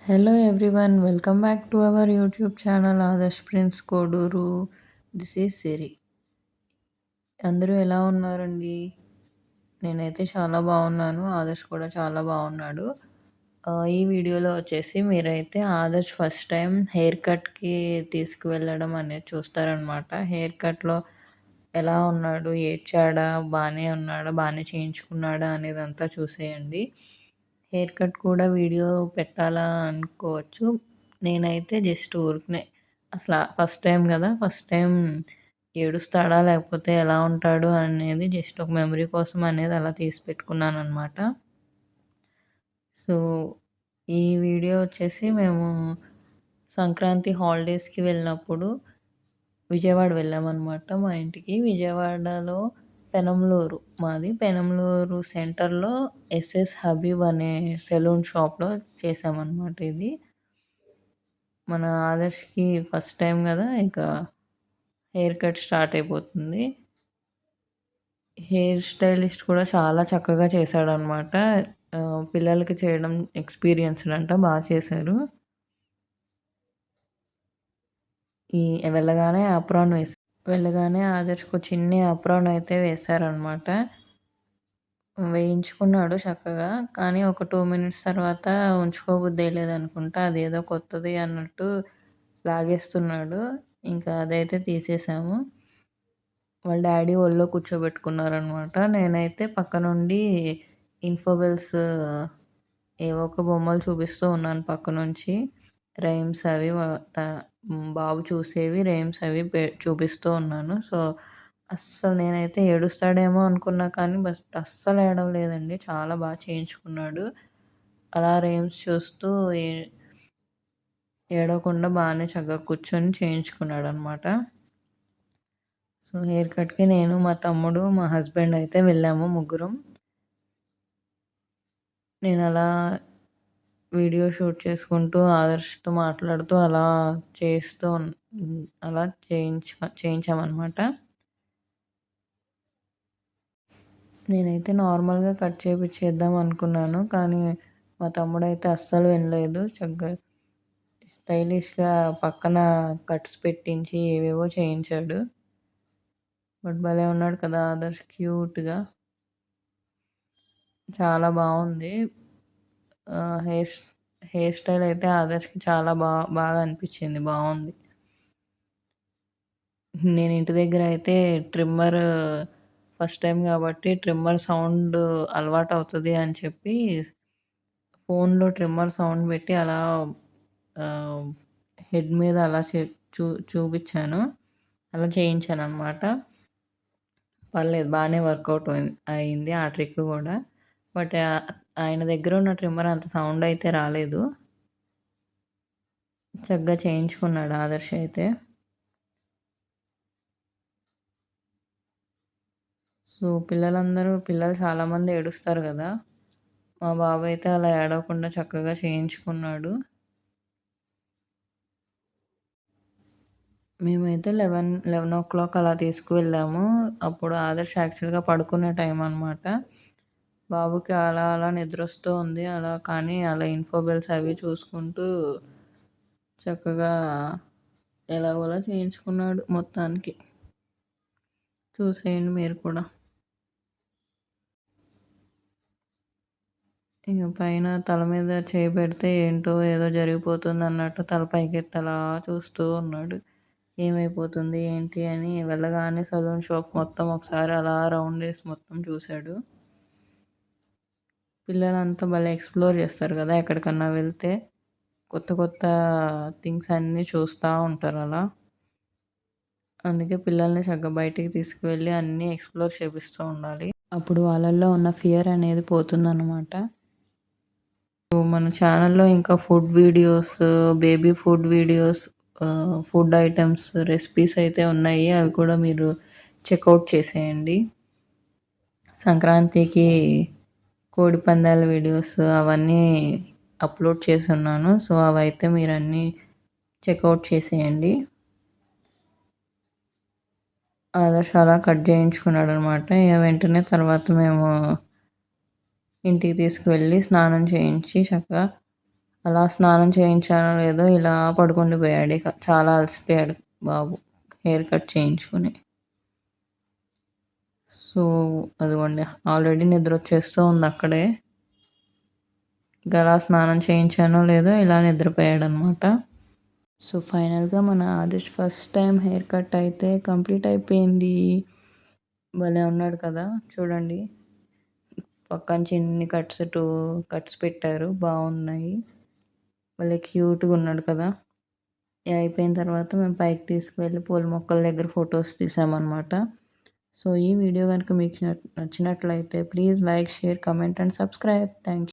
Hello everyone, welcome back to our YouTube channel Adarsh Prince Koduru. This is Siri. అందరూ ఎలా ఉన్నారండి? నేనైతే చాలా బాగున్నాను. ఆదర్శ్ కూడా చాలా బాగున్నాడు. ఈ వీడియోలో వచ్చేసి మీరైతే ఆదర్శ్ ఫస్ట్ టైం హెయిర్ కట్‌కి తీసుకువెళ్ళడం అనేది చూస్తారనమాట. హెయిర్ కట్‌లో ఎలా ఉన్నాడు? ఏడ్చాడా? బానే ఉన్నాడా? బానే చేయించుకున్నాడా? అనేదంతా చూసేయండి. హెయిర్ కట్ కూడా వీడియో పెట్టాలా అనుకోవచ్చు. నేనైతే జస్ట్ ఊరికనే అసల ఫస్ట్ టైం గదా! ఫస్ట్ టైం ఏడుస్తాడా? లేకపోతే ఎలా ఉంటాడు? అనేది జస్ట్ ఒక మెమరీ కోసం అనేది అలా తీసి పెట్టుకున్నాననమాట. సో, ఈ వీడియో వచ్చేసి మేము సంక్రాంతి హాలిడేస్‌కి వెళ్ళినప్పుడు విజయవాడ వెళ్ళామనమాట మా ఇంటికి. విజయవాడలో పెనంలూరు మాది. పెనంలూరు సెంటర్‌లో ఎస్ఎస్ హబీబ్ అనే సెలూన్ షాప్‌లో చేశామనమాట ఇది. మన ఆదర్శ్‌కి ఫస్ట్ టైం గదా! ఇక హెయిర్ కట్ స్టార్ట్ అయిపోతుంది. హెయిర్ స్టైలిస్ట్ కూడా చాలా చక్కగా చేశాడనమాట. పిల్లలకి చేయడం ఎక్స్‌పీరియన్స్‌డ్ అంట. చేశారు. ఈ వెళ్ళగానే వెళ్ళగానే ఆదర్శ్‌కో చిన్ని అప్రాన్ అయితే వేశారనమాట. వేయించుకున్నాడు చక్కగా. కానీ ఒక 2 మినిట్స్ తర్వాత ఉంచుకోబుద్ధేయలేదనుకుంటా. అదేదో కొత్తది అన్నట్టు లాగేస్తున్నాడు. ఇంకా అదైతే తీసేసాము. వాళ్ళ డ్యాడీ ఒళ్ళో కూర్చోబెట్టుకున్నారనమాట. నేనైతే పక్కనుండి ఇన్ఫోబెల్స్ ఏవో ఒక బొమ్మలు చూపిస్తూ ఉన్నాను పక్కనుంచి. రైమ్స్ అవి బాబు చూసేవి రైమ్స్ అవి చూపిస్తూ ఉన్నాను. సో, అస్సలు నేనైతే ఏడుస్తాడేమో అనుకున్నా కానీ అస్సలు ఏడవలేదండి. చాలా చేయించుకున్నాడు. అలా రైమ్స్ చూస్తూ ఏడవకుండా బానే చక్కగా కూర్చొని చేయించుకున్నాడనమాట. సో, హెయిర్ కట్‌కి నేను, మా తమ్ముడు, మా హస్బెండ్ అయితే వెళ్ళాము ముగ్గురం. నేనలా వీడియో షూట్ చేసుకుంటూ, ఆదర్శ్‌తో మాట్లాడుతూ అలా చేస్తూ అలా చేయించామనమాట. నేనైతే నార్మల్‌గా కట్ చేపిచ్చేద్దాం అనుకున్నాను. కానీ మా తమ్ముడైతే అస్సలు వినలేదు. చక్కగా స్టైలిష్‌గా పక్కన కట్స్ పెట్టించి ఏవేవో చేయించాడు. బట్ భలే ఉన్నాడు కదా ఆదర్శ్ క్యూట్‌గా. చాలా బావుంది. హెయిర్ హెయిర్ స్టైల్ అయితే ఆదర్శ్‌కి చాలా బాగా అనిపించింది. బావుంది. నేను ఇంటి దగ్గర అయితే ట్రిమ్మర్ ఫస్ట్ టైం కాబట్టి ట్రిమ్మర్ సౌండ్ అలవాటవుతది అని చెప్పి ఫోన్‌లో ట్రిమ్మర్ సౌండ్ పెట్టి అలా హెడ్ మీద అలా చూపిచ్చాను. అలా చేయించాననమాట. పర్లేదు బానే వర్కౌట్ అయింది ఆ ట్రిక్ గూడా. బట్ ఆయన దగ్గర ఉన్న ట్రిమ్మర్ అంత సౌండ్ అయితే రాలేదు. చక్కగా చేయించుకున్నాడు ఆదర్శ్ అయితే. సో, పిల్లలు చాలామంది ఏడుస్తారు గదా! మా బాబు అయితే అలా ఏడవకుండా చక్కగా చేయించుకున్నాడు. మేమైతే 11:00 అలా తీసుకువెళ్ళాము. అప్పుడు ఆదర్శ్ యాక్చువల్‌గా పడుకునే టైం అనమాట. బాబుకి అలా అలా నిద్రొస్తూ ఉంది. కానీ అలా ఇన్ఫోబెల్స్ అవి చూసుకుంటూ చక్కగా ఎలాగోలా చేయించుకున్నాడు మొత్తానికి. చూసేయండి మీరు కూడా. ఇక పైన తల మీద చేయి పెడితే ఏంటో ఏదో జరిగిపోతుందన్నట్టు తల పైకెత్తి అలా చూస్తూ ఉన్నాడు. ఏమైపోతుంది ఏంటి అని వెళ్ళగానే సలూన్ షాప్ మొత్తం ఒకసారి అలా రౌండేసి మొత్తం చూశాడు. పిల్లలంతా భలే ఎక్స్‌ప్లోర్ చేస్తారు కదా! ఎక్కడికన్నా వెళ్తే. కొత్త కొత్త థింగ్స్ అన్నీ చూస్తా ఉంటారు అలా. అందుకే పిల్లల్ని చక్కగా బయటికి తీసుకువెళ్ళి అన్నీ ఎక్స్‌ప్లోర్ చేపిస్తూ ఉండాలి. అప్పుడు వాళ్ళల్లో ఉన్న ఫియర్ అనేది పోతుందన్నమాట. మన ఛానల్‌లో ఇంకా food videos, baby food videos, food items, recipes అయితే ఉన్నాయి. అవి కూడా మీరు చెక్‌ఔట్ చేసేయండి. సంక్రాంతికి కోడి పందాల వీడియోస్ అవన్నీ అప్లోడ్ చేసున్నాను. సో, అవైతే మీరన్నీ చెక్‌ఔట్ చేసేయండి. ఆదర్శ్ అలా కట్ చేయించుకున్నాడనమాట. ఇక వెంటనే తర్వాత మేము ఇంటికి తీసుకువెళ్ళి స్నానం చేయించి చక్కగా అలా స్నానం చేయించానో లేదో ఇలా పడుకుండిపోయాడు. ఇక చాలా అలసిపోయాడు బాబు హెయిర్ కట్ చేయించుకొని. సో అదిగోండి ఆల్రెడీ నిద్ర వచ్చేస్తూ ఉంది అక్కడే. ఇక అలా స్నానం చేయించానో లేదో ఇలా నిద్రపోయాడు అనమాట. సో ఫైనల్గా మన Adarsh first time hair cut అయితే కంప్లీట్ అయిపోయింది. భలే ఉన్నాడు కదా చూడండి. పక్కన చిన్ని కట్స్ పెట్టారు, బాగున్నాయి. భలే క్యూట్గా ఉన్నాడు కదా. అయిపోయిన తర్వాత మేము పైకి తీసుకువెళ్ళి పూల మొక్కల దగ్గర ఫొటోస్ తీసామన్నమాట. సో ఈ వీడియో కనుక మీకు నచ్చినట్లయితే please like, share, comment and subscribe. Thank you.